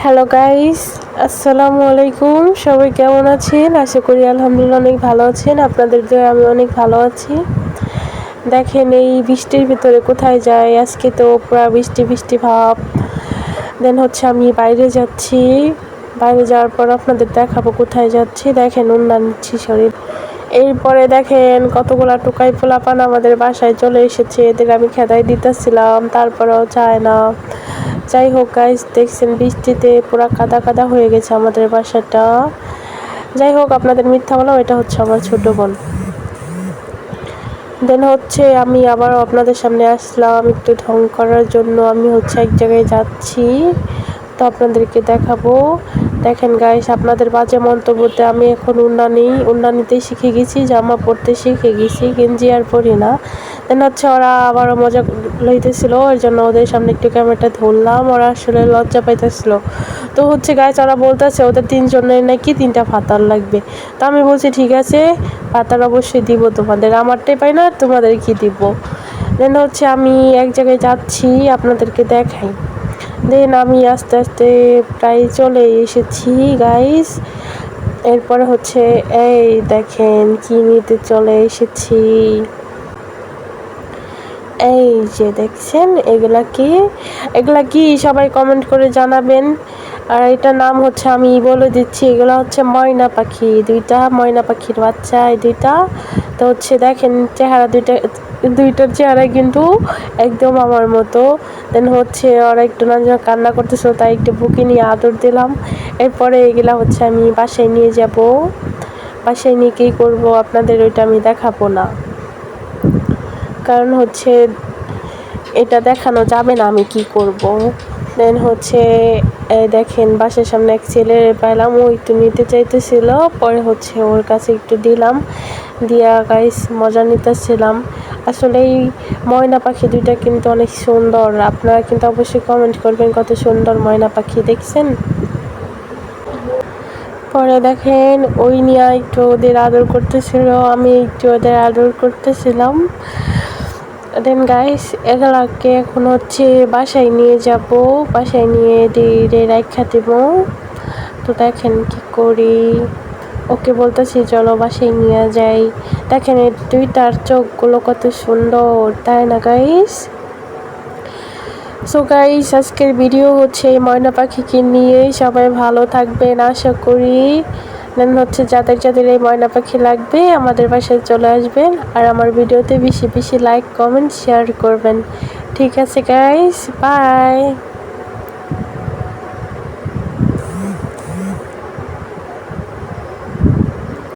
Hello guys, আসসালামু আলাইকুম। সবাই কেমন আছেন? আশা করি আলহামদুলিল্লাহ অনেক ভালো আছেন। আপনাদের দয়ায় আমি অনেক ভালো আছি। দেখেন এই বৃষ্টির ভিতরে কোথায় যাই, আজকে তো পুরা বৃষ্টি বৃষ্টি ভাব। দেন হচ্ছে আমি বাইরে যাচ্ছি। বাইরে যাওয়ার পর আপনাদের দেখাবো কোথায় যাচ্ছি। দেখেন ওড়না নিচ্ছি শরীর। এরপরে দেখেন কতগুলা টোকাই পোলাপান আমাদের বাসায় চলে এসেছে। এদের আমি খেদাই দিতেছিলাম, তারপরেও চায় না। যাই হোক গাইস, দেখছেন বৃষ্টিতে পুরা কাদা কাদা হয়ে গেছে আমাদের বাসাটা। যাই হোক, আপনাদের মিথ্যা বললাম, এটা হচ্ছে আমার ছোট বোন। দেন হচ্ছে আমি আবারও আপনাদের সামনে আসলাম একটু ঢং করার জন্য। আমি হচ্ছে এক জায়গায় যাচ্ছি, তো আপনাদেরকে দেখাবো। দেখেন গাইস, আপনাদের বাজে মন্তব্যতে আমি এখন ওড়না নিতে শিখে গেছি, জামা পরতে শিখে গেছি, গেঞ্জি আর পরি না। দেন হচ্ছে ওরা আবারও মজা লইতেছিল, ওই জন্য ওদের সামনে একটু ক্যামেরাটা ধরলাম। ওরা আসলে লজ্জা পাইতেছিল। তো হচ্ছে গাইস, ওরা বলতেছে ওদের তিনজনের নাকি 3টা ভাতার লাগবে। তো আমি বলছি ঠিক আছে, ভাতার অবশ্যই দিব তোমাদের, আমারটাই পাই না তোমাদের কি দিব। দেন হচ্ছে আমি এক জায়গায় যাচ্ছি, আপনাদেরকে দেখাই। দেন আমি আস্তে আস্তে প্রায় চলে এসেছি গাইস। এরপরে হচ্ছে এই দেখেন কি নিতে চলে এসেছি। এই যে দেখছেন, এগুলা কি সবাই কমেন্ট করে জানাবেন। আর এটার নাম হচ্ছে, আমি বলে দিচ্ছি, এগুলা হচ্ছে ময়না পাখি, 2টা ময়না পাখির বাচ্চা এই 2টা। তো হচ্ছে দেখেন চেহারা, দুইটার চেহারা কিন্তু একদম আমার মতো। দেন হচ্ছে ওরা একটু না কান্না করতেছিল, তাই একটু বুকে নিয়ে আদর দিলাম। এরপরে এগুলা হচ্ছে আমি বাসায় নিয়ে যাব। বাসায় নিয়ে কী করবো আপনাদের ওইটা আমি দেখাবো না, কারণ হচ্ছে এটা দেখানো যাবে না আমি কি করব। দেন হচ্ছে দেখেন বাসার সামনে এক ছেলে পাইলাম, ও একটু নিতে চাইতেছিল। পরে হচ্ছে ওর কাছে একটু দিলাম, দিয়া গাইস মজা নিতেছিলাম। আসলে এই ময়না পাখি 2টা কিন্তু অনেক সুন্দর। আপনারা কিন্তু অবশ্যই কমেন্ট করবেন কত সুন্দর ময়না পাখি, দেখছেন। পরে দেখেন ওই নিয়ে একটু ওদের আদর করতেছিল, আমি একটু ওদের আদর করতেছিলাম। দেন গাইস, এগুলাকে এখন হচ্ছে বাসায় নিয়ে যাব, বাসায় নিয়ে রাইখা দেব। তো দেখেন কি করি, ওকে বলতেছি চলো বাসায় নিয়ে যাই। দেখেন এই 2টার চোখগুলো কত সুন্দর, তাই না গাইস। সো গাইস, আজকের ভিডিও হচ্ছে এই ময়না পাখিকে নিয়ে। সবাই ভালো থাকবেন আশা করি। দেন হচ্ছে যাদের যাদের এই ময়না পাখি লাগবে আমাদের বাসায় চলে আসবেন, আর আমার ভিডিওতে বেশি বেশি লাইক কমেন্ট শেয়ার করবেন। ঠিক আছে গাইস, বাই।